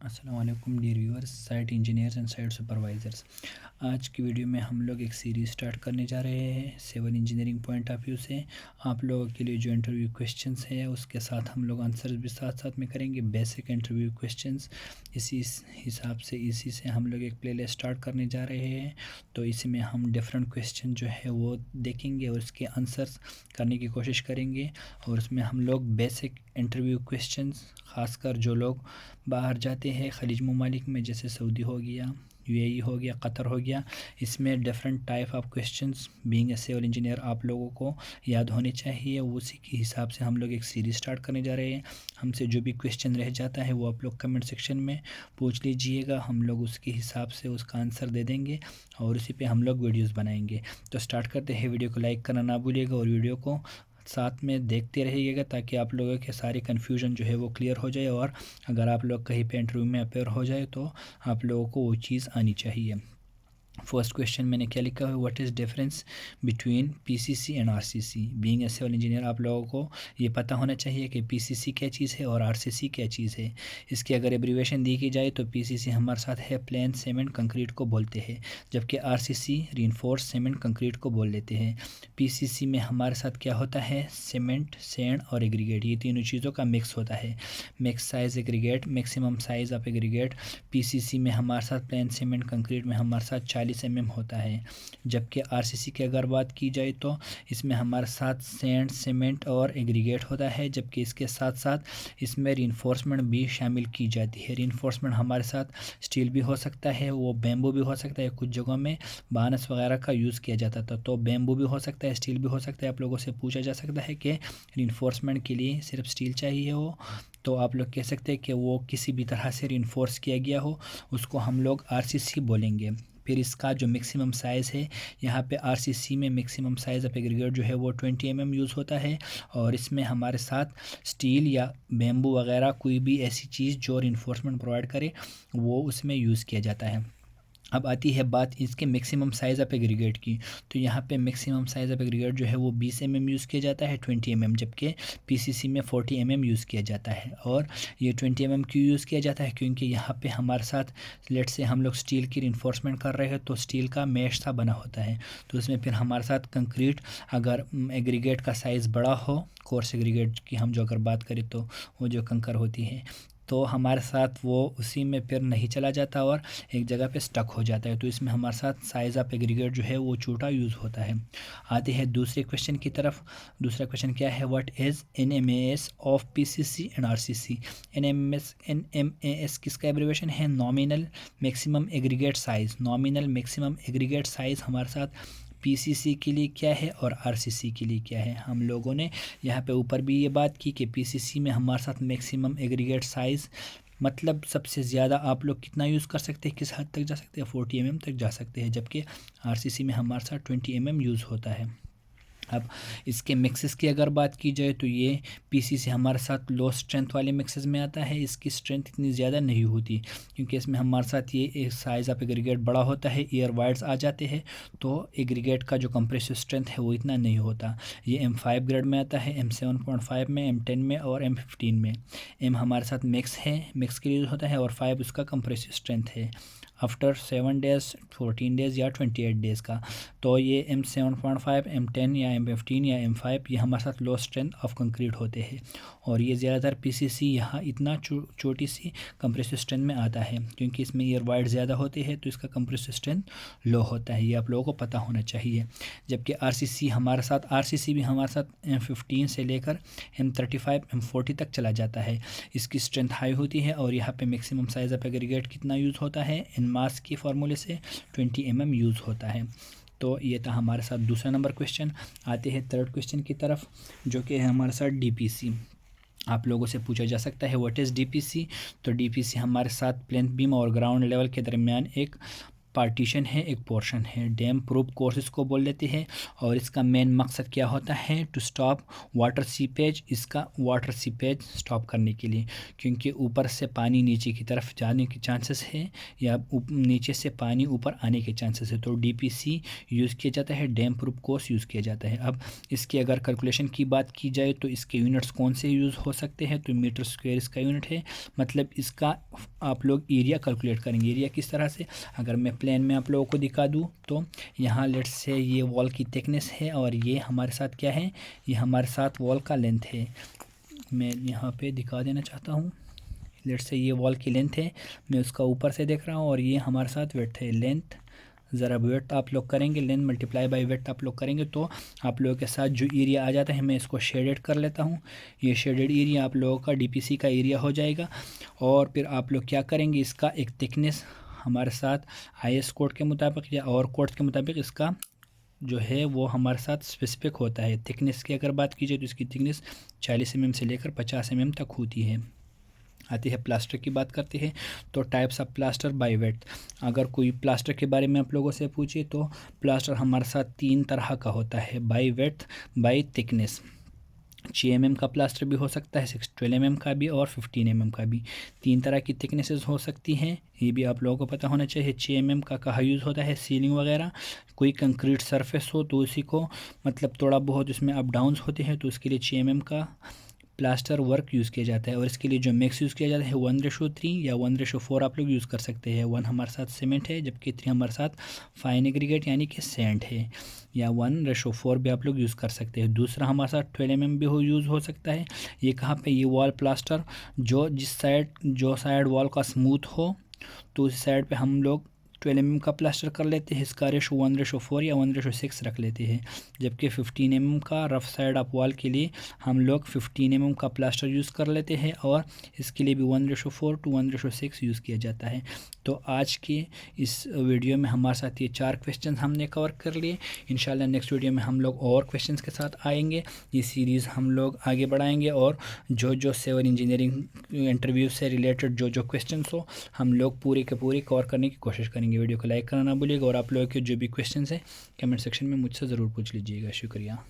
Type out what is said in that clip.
अस्सलाम वालेकुम dear viewers, site engineers and site supervisors. आज की वीडियो में हम लोग एक सीरीज़ स्टार्ट करने जा रहे हैं civil engineering point of view से। आप लोगों के लिए जो इंटरव्यू क्वेश्चंस है उसके साथ हम लोग आंसर्स भी साथ साथ में करेंगे, बेसिक इंटरव्यू क्वेश्चंस। इसी हिसाब से इसी से हम लोग एक प्लेलिस्ट स्टार्ट करने जा रहे हैं। तो इसमें हम डिफरेंट क्वेश्चन जो है वो देखेंगे और उसके आंसर्स करने की कोशिश करेंगे। और उसमें हम लोग बेसिक इंटरव्यू क्वेश्चंस, ख़ासकर जो लोग बाहर जाते हैं ख़लीज ममालिक में, जैसे सऊदी हो गया, यूएई हो गया, कतर हो गया, इसमें different type of questions being a civil engineer आप लोगों को याद होने चाहिए। उसी के हिसाब से हम लोग एक सीरीज़ स्टार्ट करने जा रहे हैं। हमसे जो भी क्वेश्चन रह जाता है वो आप लोग कमेंट सेक्शन में पूछ लीजिएगा, हम लोग उसके हिसाब से उसका आंसर दे देंगे और उसी पे हम लोग वीडियोज़ बनाएंगे। तो स्टार्ट करते हैं। वीडियो को लाइक करना ना भूलिएगा और वीडियो को साथ में देखते रहिएगा ताकि आप लोगों के सारे कन्फ्यूजन जो है वो क्लियर हो जाए। और अगर आप लोग कहीं पे इंटरव्यू में अपेयर हो जाए तो आप लोगों को वो चीज़ आनी चाहिए। फर्स्ट क्वेश्चन मैंने क्या लिखा है, what is difference between PCC and RCC. Being a civil engineer आप लोगों को ये पता होना चाहिए कि पीसीसी क्या चीज़ है और आरसीसी क्या चीज़ है। इसकी अगर एब्रीवेशन दी की जाए तो पीसीसी हमारे साथ है प्लेन सीमेंट कंक्रीट को बोलते हैं, जबकि आरसीसी रीइंफोर्स सीमेंट कंक्रीट को बोल लेते हैं। पीसीसी में हमारे साथ क्या होता है, सीमेंट, सैंड और एग्रीगेट, ये तीनों चीज़ों का मिक्स होता है। Mix size aggregate, maximum size of aggregate PCC में हमारे साथ, प्लेन सीमेंट कंक्रीट में हमारे साथ 40 mm होता है। जबकि आरसीसी की अगर बात की जाए तो इसमें हमारे साथ सैंड, सीमेंट और एग्रीगेट होता है, जबकि इसके साथ साथ इसमें रीइंफोर्समेंट भी शामिल की जाती है। रीइंफोर्समेंट हमारे साथ स्टील भी हो सकता है, वो बैम्बू भी हो सकता है। कुछ जगहों में बानस वगैरह का यूज़ किया जाता था, तो बैम्बू भी हो सकता है, स्टील भी हो सकता है। आप लोगों से पूछा जा सकता है कि रीइंफोर्समेंट के लिए सिर्फ स्टील चाहिए हो, तो आप लोग कह सकते हैं कि वो किसी भी तरह से रीइंफोर्स किया गया हो, उसको हम लोग आरसीसी बोलेंगे। फिर इसका जो मैक्सिमम साइज़ है, यहाँ पे आरसीसी में मैक्सिमम साइज़ ऑफ एग्रीगेट जो है वो 20 mm यूज़ होता है। और इसमें हमारे साथ स्टील या बैम्बू वगैरह कोई भी ऐसी चीज़ जो रीइंफोर्समेंट प्रोवाइड करे वो उसमें यूज़ किया जाता है। अब आती है बात इसके मैक्सिमम साइज़ ऑफ एग्रीगेट की। तो यहाँ पे मैक्सिमम साइज़ ऑफ एग्रीगेट जो है वो 20 mm यूज़ किया जाता है, 20 mm, जबकि पीसीसी में 40 mm यूज़ किया जाता है। और ये 20 mm क्यों यूज़ किया जाता है, क्योंकि यहाँ पे हमारे साथ लेट से हम लोग स्टील की रिइंफोर्समेंट कर रहे हैं तो स्टील का मैश सा बना होता है, तो उसमें फिर हमारे साथ कंक्रीट, अगर एग्रीगेट का साइज़ बड़ा हो, कोर्स एग्रीगेट की हम जो अगर बात करें तो वो जो कंकर होती है, तो हमारे साथ वो उसी में फिर नहीं चला जाता और एक जगह पे स्टक हो जाता है। तो इसमें हमारे साथ साइज़ ऑफ एग्रीगेट जो है वो छोटा यूज़ होता है। आते हैं दूसरे क्वेश्चन की तरफ। दूसरा क्वेश्चन क्या है, what is NMAS of PCC and RCC. NMAS किसका एब्रीवेशन है, nominal maximum aggregate size. Nominal maximum aggregate size हमारे साथ पीसीसी के लिए क्या है और आरसीसी के लिए क्या है। हम लोगों ने यहाँ पे ऊपर भी ये बात की कि पीसीसी में हमारे साथ मैक्सिमम एग्रीगेट साइज़ मतलब सबसे ज़्यादा आप लोग कितना यूज़ कर सकते हैं, किस हद तक जा सकते हैं, 40 mm तक जा सकते हैं, जबकि आरसीसी में हमारे साथ 20 mm यूज़ होता है। अब इसके मिक्सेस की अगर बात की जाए तो ये पीसी से हमारे साथ लो स्ट्रेंथ वाले मिक्सेस में आता है। इसकी स्ट्रेंथ इतनी ज़्यादा नहीं होती क्योंकि इसमें हमारे साथ ये एक साइज़ ऑफ एग्रीगेट बड़ा होता है, एयर वाइड्स आ जाते हैं, तो एग्रीगेट का जो कंप्रेसिव स्ट्रेंथ है वो इतना नहीं होता। ये M5 ग्रेड में आता है, M7.5 में, M10 में और M15 में। M हमारे साथ मिक्स है, मिक्स के लिए होता है, और 5 उसका कंप्रेसिव स्ट्रेंथ है आफ्टर 7 डेज़, 14 डेज़ या 28 डेज़ का। तो ये M7.5, M10 या M15 या M5 ये हमारे साथ लो स्ट्रेंथ ऑफ कंक्रीट होते हैं। और ये ज़्यादातर पीसीसी यहाँ इतना छोटी सी कंप्रेसिव स्ट्रेंथ में आता है क्योंकि इसमें एयर वाइड ज़्यादा होते हैं, तो इसका कंप्रेसिव स्ट्रेंथ लो होता है। ये आप लोगों को पता होना चाहिए। जबकि आरसीसी भी हमारे साथ M15 से लेकर M35, M40 तक चला जाता है। इसकी स्ट्रेंथ हाई होती है और यहाँ पे मैक्सिमम साइज़ ऑफ एग्रीगेट कितना यूज़ होता है, मास के फार्मूले से 20 mm यूज़ होता है। तो ये था हमारे साथ दूसरा नंबर क्वेश्चन। आते हैं थर्ड क्वेश्चन की तरफ, जो कि है हमारे साथ डीपीसी। आप लोगों से पूछा जा सकता है व्हाट इज़ डीपीसी। तो डीपीसी हमारे साथ प्लेंथ बीम और ग्राउंड लेवल के दरमियान एक पार्टीशन है, एक पोर्शन है। डैम प्रूफ कोर्स इसको बोल देते हैं और इसका मेन मकसद क्या होता है, टू स्टॉप वाटर सीपेज, इसका वाटर सीपेज स्टॉप करने के लिए, क्योंकि ऊपर से पानी नीचे की तरफ जाने के चांसेस है या नीचे से पानी ऊपर आने के चांसेस है, तो डीपीसी यूज़ किया जाता है, डैम प्रूफ कोर्स यूज़ किया जाता है। अब इसके अगर कैलकुलेशन की बात की जाए तो इसके यूनिट्स कौन से यूज़ हो सकते हैं, तो मीटर स्क्वायर इसका यूनिट है। मतलब इसका आप लोग एरिया कैलकुलेट करेंगे। एरिया किस तरह से, अगर मैं प्लेन में आप लोगों को दिखा दूँ तो यहाँ लेट्स से ये वॉल की थिकनेस है और ये हमारे साथ क्या है, ये हमारे साथ वॉल का लेंथ है। मैं यहाँ पे दिखा देना चाहता हूँ, लेट्स से ये वॉल की लेंथ है, मैं उसका ऊपर से देख रहा हूँ और ये हमारे साथ वेट है। लेंथ ज़रा वेट आप लोग करेंगे, लेंथ मल्टीप्लाई बाय वेट आप लोग करेंगे तो आप लोगों के साथ जो एरिया आ जाता है, मैं इसको शेडेड कर लेता हूँ। ये शेडेड एरिया आप लोगों का डीपीसी का एरिया हो जाएगा। और फिर आप लोग क्या करेंगे, इसका एक थिकनेस हमारे साथ आईएस कोड के मुताबिक या और कोड के मुताबिक इसका जो है वो हमारे साथ स्पेसिफिक होता है। थिकनेस की अगर बात की जाए तो इसकी थिकनेस 40 mm से लेकर 50 mm तक होती है। आती है प्लास्टर की बात करते हैं तो types of plaster by weight. अगर कोई प्लास्टर के बारे में आप लोगों से पूछे तो प्लास्टर हमारे साथ 3 तरह का होता है, by weight, bye thickness. 6 mm का प्लास्टर भी हो सकता है, 12 mm का भी और 15 mm का भी। 3 तरह की थिकनेसेस हो सकती हैं, ये भी आप लोगों को पता होना चाहिए। 6 mm का कहाँ यूज़ होता है, सीलिंग वगैरह, कोई कंक्रीट सरफेस हो तो उसी को मतलब थोड़ा बहुत उसमें अप डाउन्स होते हैं तो उसके लिए 6 mm का प्लास्टर वर्क यूज़ किया जाता है। और इसके लिए जो मिक्स यूज़ किया जाता है 1:3 या 1:4 आप लोग यूज़ कर सकते हैं। 1 हमारे साथ सीमेंट है जबकि 3 हमारे साथ फाइन एग्रीगेट यानी कि सैंड है, या 1:4 भी आप लोग यूज़ कर सकते हैं। दूसरा हमारे साथ 12 mm भी यूज़ हो सकता है। ये कहाँ पे, ये वॉल प्लास्टर जो साइड वॉल का स्मूथ हो तो उस साइड पे हम लोग 12 mm का प्लास्टर कर लेते हैं, इसका रेशो 1:4 या 1:6 रख लेते हैं। जबकि 15 mm का रफ साइड ऑफ वॉल के लिए हम लोग 15 mm का प्लास्टर यूज़ कर लेते हैं और इसके लिए भी 1:4 to 1:6 यूज़ किया जाता है। तो आज के इस वीडियो में हमारे साथ ये 4 क्वेश्चन हमने कवर कर लिए। इंशाल्लाह नेक्स्ट वीडियो में हम लोग और क्वेश्चंस के साथ आएंगे। ये सीरीज़ हम लोग आगे बढ़ाएंगे और जो सिविल इंजीनियरिंग इंटरव्यू से रिलेटेड जो क्वेश्चन हो हम लोग पूरे के पूरे कवर करने की कोशिश करेंगे। वीडियो को लाइक करना ना भूलिएगा और आप लोगों के जो भी क्वेश्चंस हैं कमेंट सेक्शन में मुझसे ज़रूर पूछ लीजिएगा। शुक्रिया।